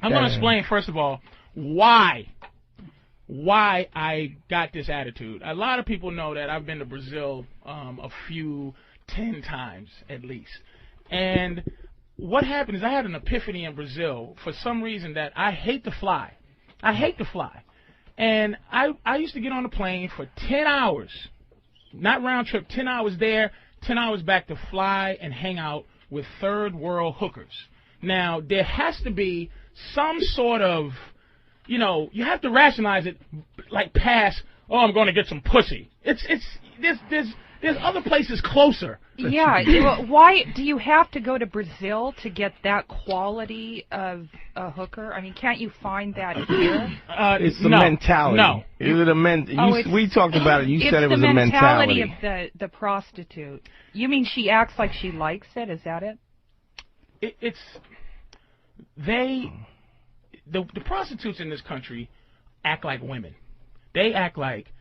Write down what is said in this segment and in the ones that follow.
I'm going to explain, first of all, why I got this attitude. A lot of people know that I've been to Brazil 10 times at least. And what happened is I had an epiphany in Brazil for some reason that I hate to fly. I hate to fly. And I used to get on a plane for 10 hours, not round trip, 10 hours there, 10 hours back to fly and hang out with third world hookers. Now, there has to be some sort of, you know, you have to rationalize it like past, oh, I'm going to get some pussy. There's other places closer. Yeah. Why do you have to go to Brazil to get that quality of a hooker? I mean, can't you find that here? It's the mentality. No. Is it we talked about it. You said it was a mentality. It's the mentality of the prostitute. You mean she acts like she likes it? Is that it? The prostitutes in this country act like women. They act like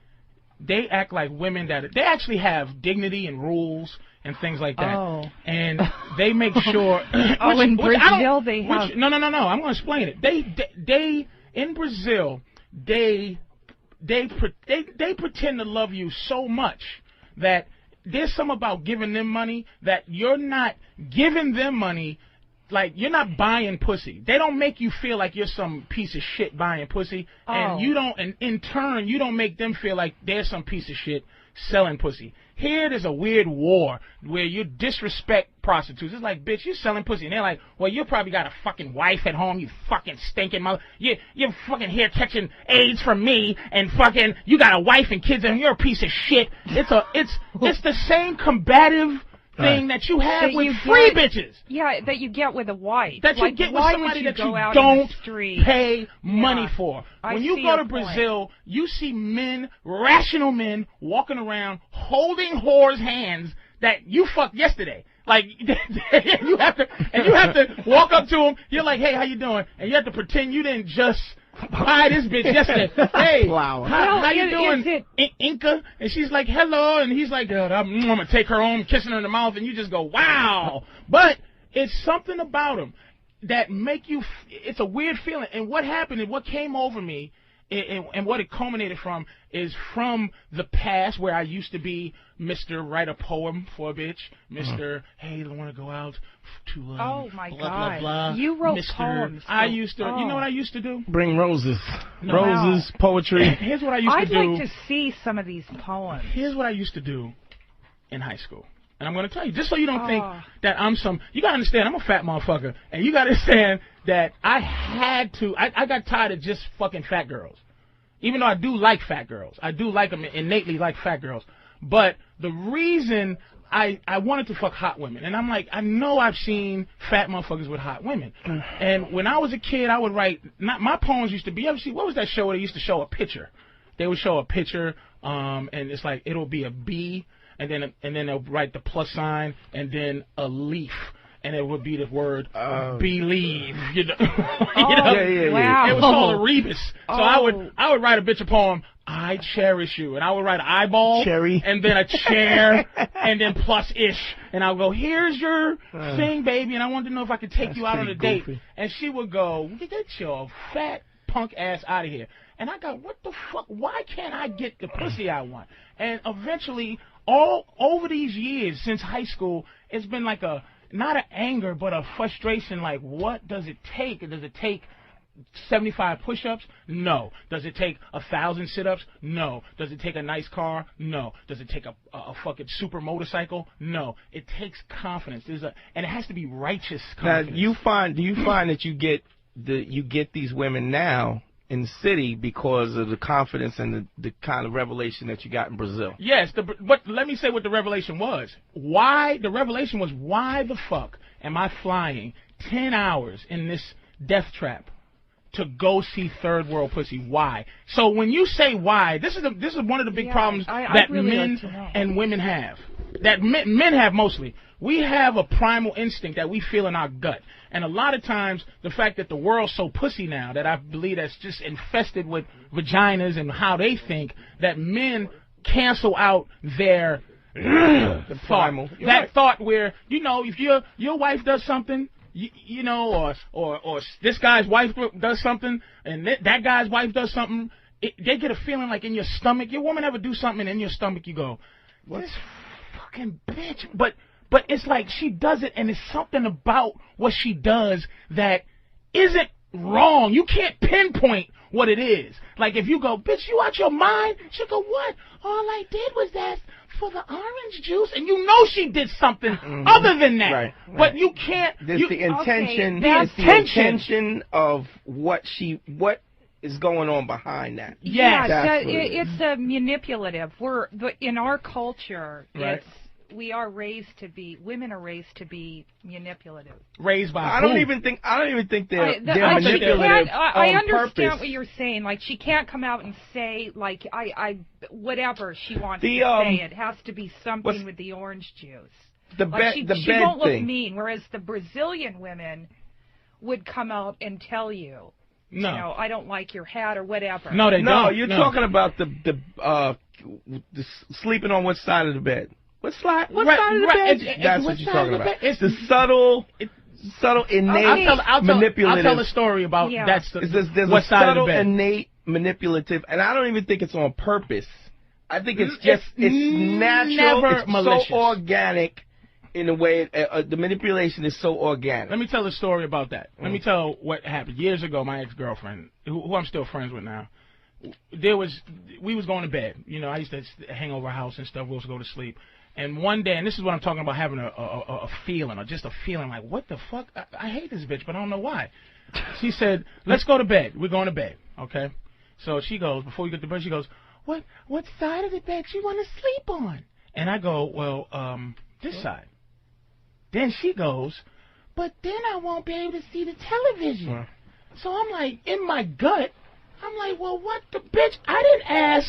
women that they actually have dignity and rules and things like that. Oh. And they make sure. In Brazil they have. No. I'm going to explain it. They in Brazil they pretend to love you so much that there's something about giving them money that you're not giving them money. Like, you're not buying pussy. They don't make you feel like you're some piece of shit buying pussy. Oh. And you don't, and in turn, you don't make them feel like they're some piece of shit selling pussy. Here, there's a weird war where you disrespect prostitutes. It's like, bitch, you selling pussy. And they're like, well, you probably got a fucking wife at home, you fucking stinking mother. You're fucking here catching AIDS from me, and fucking, you got a wife and kids, and you're a piece of shit. It's the same combative thing that you have with free bitches. Yeah, that you get with a wife. That you get with somebody that you don't pay money for. When you go to Brazil, you see men, rational men, walking around holding whores' hands that you fucked yesterday. Like, you have to walk up to them. You're like, hey, how you doing? And you have to pretend you didn't just buy this bitch yesterday. Hey, how you doing, Inca? And she's like, hello. And he's like, I'm going to take her home, kissing her in the mouth. And you just go, wow. But it's something about them that make you, it's a weird feeling. And what happened and what came over me and what it culminated from is from the past where I used to be Mr. Write a poem for a bitch, Mr. Hey, I want to go out to oh my blah, God, blah, blah. You wrote Mr. poems. I used to, you know what I used to do? Bring roses. No. Roses, poetry. Here's what I used to do. I'd like to see some of these poems. Here's what I used to do in high school. And I'm going to tell you, just so you don't think that I'm some, you got to understand, I'm a fat motherfucker. And you got to understand that I had to, I got tired of just fucking fat girls. Even though I do like fat girls. I do like them, innately like fat girls. But the reason I wanted to fuck hot women, and I'm like, I know I've seen fat motherfuckers with hot women. And when I was a kid, I would write, my poems used to be, you ever see, what was that show where they used to show a picture? They would show a picture, and it's like, it'll be a bee, and then they'll write the plus sign, and then a leaf. And it would be the word believe, you know. Wow. It was called a rebus. So I would write a bitch a poem, I cherish you, and I would write an eyeball, cherry, and then a chair, and then plus ish, and I would go, here's your thing, baby, and I wanted to know if I could take you out on a date, and she would go, get your fat punk ass out of here, and I go, what the fuck? Why can't I get the pussy I want? And eventually, all over these years since high school, it's been like a not an anger, but a frustration, like, what does it take? Does it take 75 push-ups? No. Does it take 1,000 sit-ups? No. Does it take a nice car? No. Does it take a fucking super motorcycle? No. It takes confidence. And it has to be righteous confidence. Now, do you find that you get these women now in the city because of the confidence and the kind of revelation that you got in Brazil? Yes, but let me say what the revelation was. The revelation was, why the fuck am I flying 10 hours in this death trap to go see third world pussy? Why? So when you say why, this is one of the big problems that really men and women have. That men have mostly. We have a primal instinct that we feel in our gut. And a lot of times, the fact that the world's so pussy now, that I believe that's just infested with vaginas and how they think, that men cancel out their thought. That thought where, you know, if your wife does something you know, or this guy's wife does something, and that guy's wife does something, they get a feeling like in your stomach. Your woman ever do something, and in your stomach you go, this fucking bitch. But it's like she does it, and it's something about what she does that isn't wrong. You can't pinpoint what it is. Like if you go, bitch, you out your mind? She'll go, what? All I did was ask for the orange juice, and you know she did something other than that. Right. But you can't. There's the intention. Okay, it's the intention of what is going on behind that. Yes, it's manipulative. In our culture, right. women are raised to be manipulative. Raised by I don't even think they're manipulative I understand purpose. what you're saying. Like she can't come out and say like I whatever she wants to say. It has to be something with the orange juice. She won't look mean. Whereas the Brazilian women would come out and tell you. No. You know, I don't like your hat or whatever. No, they don't. No, you're talking about the sleeping on what side of the bed. What side of the bed? That's what you're talking about. It's the subtle, innate, manipulative. I'll tell a story about that's there's what a side subtle, of the bed. innate, manipulative, and I don't even think it's on purpose. I think it's natural. Never it's malicious. So organic. In a way, the manipulation is so organic. Let me tell a story about that. Let me tell what happened. Years ago, my ex-girlfriend, who I'm still friends with now, we was going to bed. You know, I used to hang over her house and stuff. We used to go to sleep. And one day, and this is what I'm talking about, having a feeling, or just a feeling like, what the fuck? I hate this bitch, but I don't know why. She said, let's go to bed. We're going to bed, okay? So she goes, before we get to bed, she goes, what side of the bed you want to sleep on? And I go, well, this side. Then she goes, but then I won't be able to see the television. So I'm like, in my gut, I'm like, well, what the bitch? I didn't ask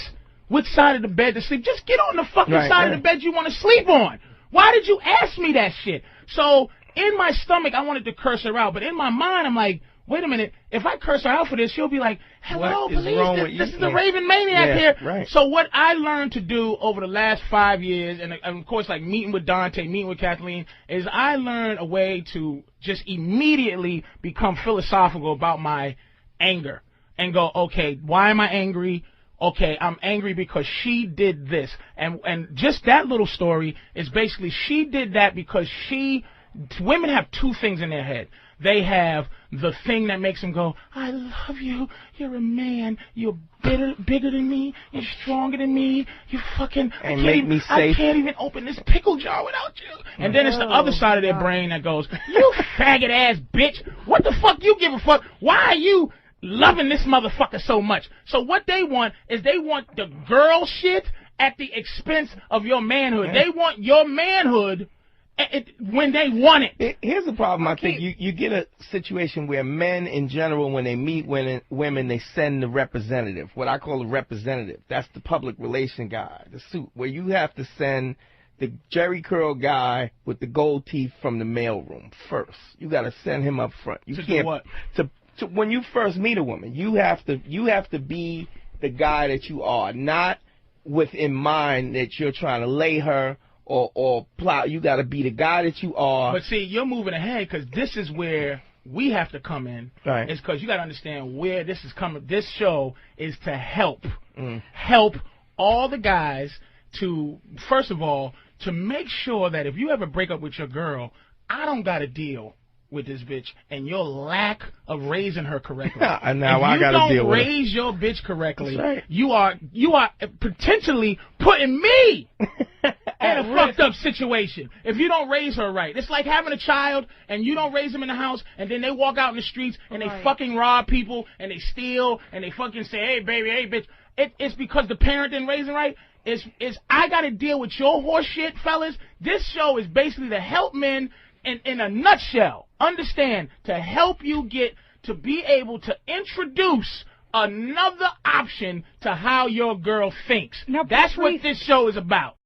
which side of the bed to sleep. Just get on the fucking side of the bed you want to sleep on. Why did you ask me that shit? So in my stomach, I wanted to curse her out. But in my mind, I'm like, wait a minute. If I curse her out for this, she'll be like, hello, police. This is the Raven Maniac here. Right. So what I learned to do over the last 5 years, and of course, like meeting with Dante, meeting with Kathleen, is I learned a way to just immediately become philosophical about my anger and go, okay, why am I angry? Okay, I'm angry because she did this. And just that little story is basically she did that because women have two things in their head. They have the thing that makes them go, I love you, you're a man, you're bigger than me, you're stronger than me, you fucking, I can't even open this pickle jar without you. And then it's the other side of their brain that goes, you faggot ass bitch, what the fuck you give a fuck? Why are you loving this motherfucker so much? So what they want is they want the girl shit at the expense of your manhood. They want your manhood when they want it. Here's the problem. I think you get a situation where men in general, when they meet women, they send the representative, what I call a representative. That's the public relation guy, the suit, where you have to send the Jerry curl guy with the gold teeth from the mailroom first. You got to send him up front. You can't do what? To when you first meet a woman, you have to be the guy that you are, not with in mind that you're trying to lay her or plow. You got to be the guy that you are. But see, you're moving ahead because this is where we have to come in. Right. It's because you got to understand where this is coming. This show is to help all the guys to, first of all, to make sure that if you ever break up with your girl, I don't got to deal with this bitch and your lack of raising her correctly. And now I got to deal with it. If you don't raise your bitch correctly, right. you are potentially putting me in a fucked up situation if you don't raise her right. It's like having a child and you don't raise them in the house and then they walk out in the streets and they fucking rob people and they steal and they fucking say, hey baby, hey bitch. It's because the parent didn't raise them right. I got to deal with your horse shit, fellas. This show is basically to help men in a nutshell. Understand, to help you get to be able to introduce another option to how your girl thinks. Now, that's what this show is about.